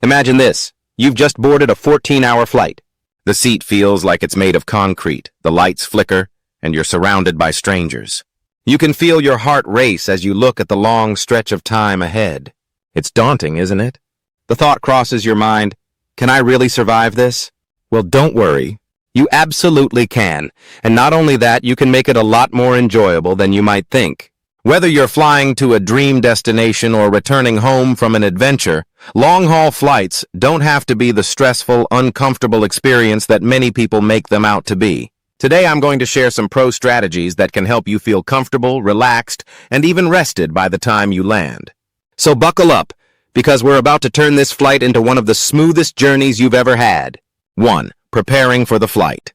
Imagine this. You've just boarded a 14-hour flight. The seat feels like it's made of concrete, the lights flicker, and you're surrounded by strangers. You can feel your heart race as you look at the long stretch of time ahead. It's daunting, isn't it? The thought crosses your mind, can I really survive this? Well, don't worry. You absolutely can. And not only that, you can make it a lot more enjoyable than you might think. Whether you're flying to a dream destination or returning home from an adventure, long-haul flights don't have to be the stressful, uncomfortable experience that many people make them out to be. Today, I'm going to share some pro strategies that can help you feel comfortable, relaxed, and even rested by the time you land. So buckle up, because we're about to turn this flight into one of the smoothest journeys you've ever had. 1. Preparing for the flight.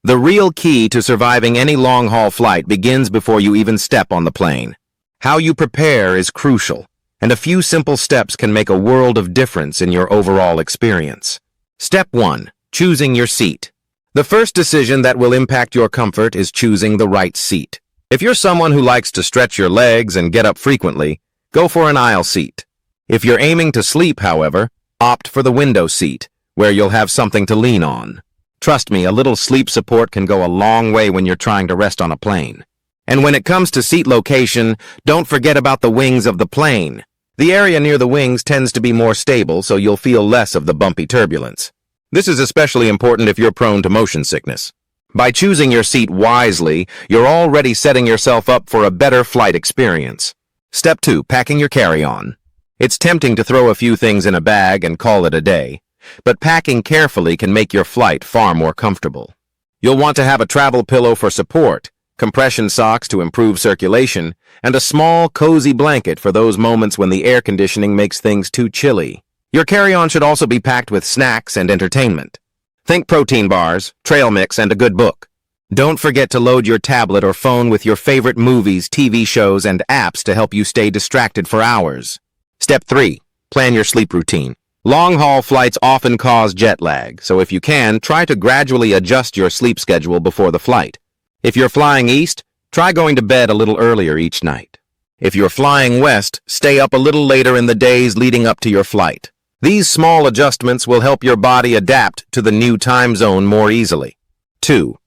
The real key to surviving any long-haul flight begins before you even step on the plane. How you prepare is crucial, and a few simple steps can make a world of difference in your overall experience. Step 1. Choosing your seat. The first decision that will impact your comfort is choosing the right seat. If you're someone who likes to stretch your legs and get up frequently, go for an aisle seat. If you're aiming to sleep, however, opt for the window seat, where you'll have something to lean on. Trust me, a little sleep support can go a long way when you're trying to rest on a plane. And when it comes to seat location, don't forget about the wings of the plane. The area near the wings tends to be more stable, so you'll feel less of the bumpy turbulence. This is especially important if you're prone to motion sickness. By choosing your seat wisely, you're already setting yourself up for a better flight experience. Step 2. Packing your carry-on. It's tempting to throw a few things in a bag and call it a day, but packing carefully can make your flight far more comfortable. You'll want to have a travel pillow for support, compression socks to improve circulation, and a small, cozy blanket for those moments when the air conditioning makes things too chilly. Your carry-on should also be packed with snacks and entertainment. Think protein bars, trail mix, and a good book. Don't forget to load your tablet or phone with your favorite movies, TV shows, and apps to help you stay distracted for hours. Step 3. Plan your sleep routine. Long-haul flights often cause jet lag, so if you can, try to gradually adjust your sleep schedule before the flight. If you're flying east, try going to bed a little earlier each night. If you're flying west, stay up a little later in the days leading up to your flight. These small adjustments will help your body adapt to the new time zone more easily. 2.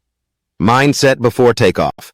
Mindset before takeoff.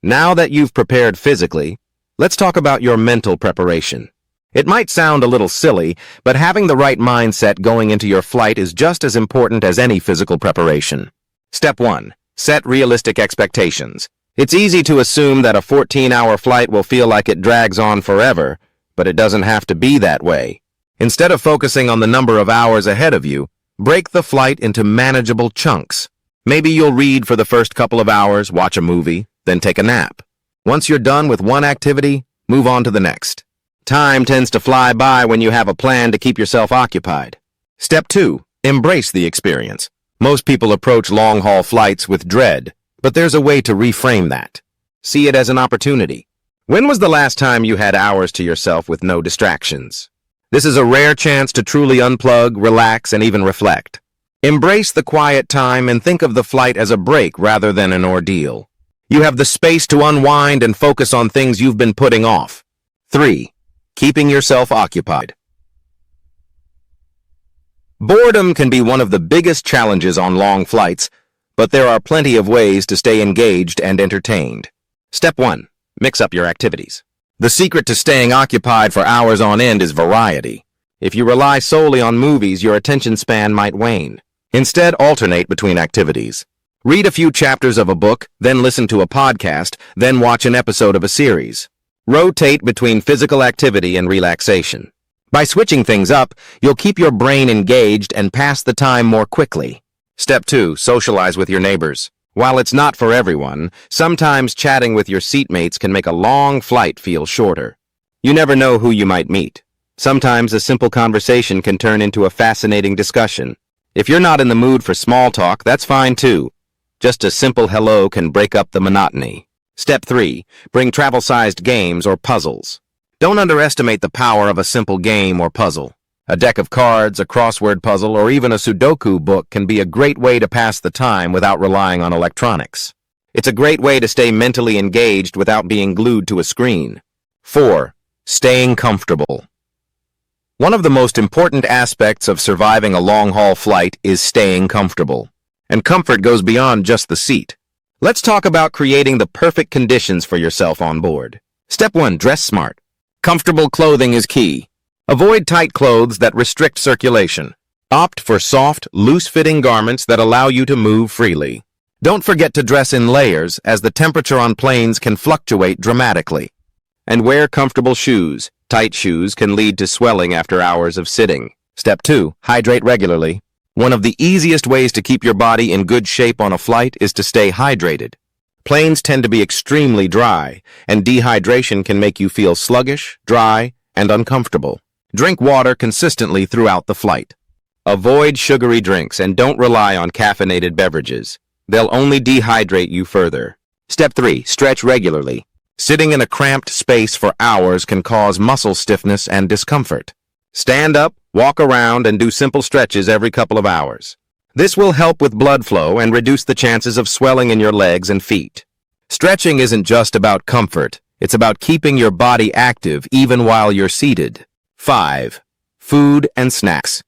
Now that you've prepared physically, let's talk about your mental preparation. It might sound a little silly, but having the right mindset going into your flight is just as important as any physical preparation. Step 1. Set realistic expectations. It's easy to assume that a 14-hour flight will feel like it drags on forever, but it doesn't have to be that way. Instead of focusing on the number of hours ahead of you, break the flight into manageable chunks. Maybe you'll read for the first couple of hours, watch a movie, then take a nap. Once you're done with one activity, move on to the next. Time tends to fly by when you have a plan to keep yourself occupied. Step 2. Embrace the experience. Most people approach long-haul flights with dread, but there's a way to reframe that. See it as an opportunity. When was the last time you had hours to yourself with no distractions? This is a rare chance to truly unplug, relax, and even reflect. Embrace the quiet time and think of the flight as a break rather than an ordeal. You have the space to unwind and focus on things you've been putting off. 3. Keeping yourself occupied. Boredom can be one of the biggest challenges on long flights, but there are plenty of ways to stay engaged and entertained. Step 1. Mix up your activities. The secret to staying occupied for hours on end is variety. If you rely solely on movies, your attention span might wane. Instead, alternate between activities. Read a few chapters of a book, then listen to a podcast, then watch an episode of a series. Rotate between physical activity and relaxation. By switching things up, you'll keep your brain engaged and pass the time more quickly. Step 2. Socialize with your neighbors. While it's not for everyone, sometimes chatting with your seatmates can make a long flight feel shorter. You never know who you might meet. Sometimes a simple conversation can turn into a fascinating discussion. If you're not in the mood for small talk, that's fine too. Just a simple hello can break up the monotony. Step 3. Bring travel-sized games or puzzles. Don't underestimate the power of a simple game or puzzle. A deck of cards, a crossword puzzle, or even a Sudoku book can be a great way to pass the time without relying on electronics. It's a great way to stay mentally engaged without being glued to a screen. 4. Staying comfortable. One of the most important aspects of surviving a long-haul flight is staying comfortable. And comfort goes beyond just the seat. Let's talk about creating the perfect conditions for yourself on board. Step 1. Dress smart. Comfortable clothing is key. Avoid tight clothes that restrict circulation. Opt for soft, loose-fitting garments that allow you to move freely. Don't forget to dress in layers, as the temperature on planes can fluctuate dramatically. And wear comfortable shoes. Tight shoes can lead to swelling after hours of sitting. Step 2. Hydrate regularly. One of the easiest ways to keep your body in good shape on a flight is to stay hydrated. Planes tend to be extremely dry, and dehydration can make you feel sluggish, dry, and uncomfortable. Drink water consistently throughout the flight. Avoid sugary drinks and don't rely on caffeinated beverages. They'll only dehydrate you further. Step 3. Stretch regularly. Sitting in a cramped space for hours can cause muscle stiffness and discomfort. Stand up, walk around, and do simple stretches every couple of hours. This will help with blood flow and reduce the chances of swelling in your legs and feet. Stretching isn't just about comfort. It's about keeping your body active even while you're seated. 5. Food and snacks.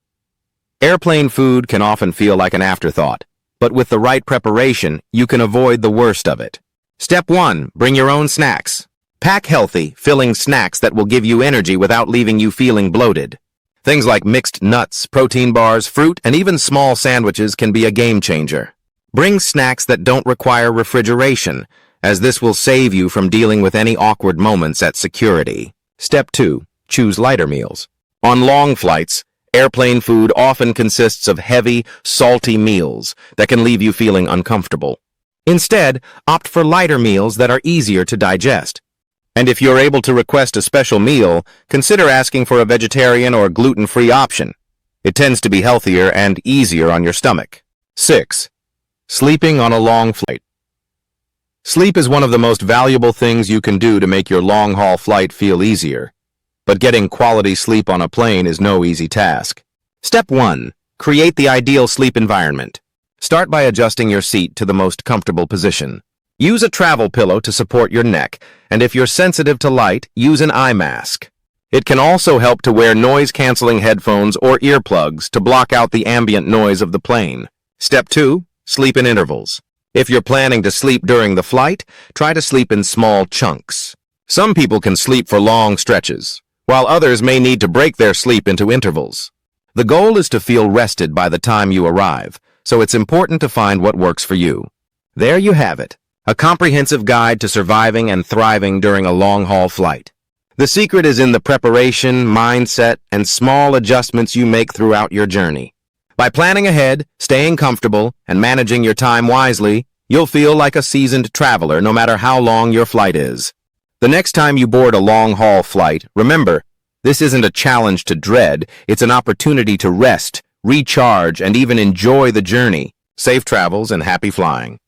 Airplane food can often feel like an afterthought, but with the right preparation, you can avoid the worst of it. Step 1. Bring your own snacks. Pack healthy, filling snacks that will give you energy without leaving you feeling bloated. Things like mixed nuts, protein bars, fruit, and even small sandwiches can be a game changer. Bring snacks that don't require refrigeration, as this will save you from dealing with any awkward moments at security. Step 2. Choose lighter meals. On long flights, airplane food often consists of heavy, salty meals that can leave you feeling uncomfortable. Instead, opt for lighter meals that are easier to digest. And if you're able to request a special meal, consider asking for a vegetarian or gluten-free option. It tends to be healthier and easier on your stomach. 6. Sleeping on a long flight. Sleep is one of the most valuable things you can do to make your long-haul flight feel easier. But getting quality sleep on a plane is no easy task. Step 1. Create the ideal sleep environment. Start by adjusting your seat to the most comfortable position. Use a travel pillow to support your neck, and if you're sensitive to light, use an eye mask. It can also help to wear noise-canceling headphones or earplugs to block out the ambient noise of the plane. Step 2. Sleep in intervals. If you're planning to sleep during the flight, try to sleep in small chunks. Some people can sleep for long stretches, while others may need to break their sleep into intervals. The goal is to feel rested by the time you arrive, so it's important to find what works for you. There you have it, a comprehensive guide to surviving and thriving during a long-haul flight. The secret is in the preparation, mindset, and small adjustments you make throughout your journey. By planning ahead, staying comfortable, and managing your time wisely, you'll feel like a seasoned traveler no matter how long your flight is. The next time you board a long-haul flight, remember, this isn't a challenge to dread, it's an opportunity to rest, recharge, and even enjoy the journey. Safe travels and happy flying.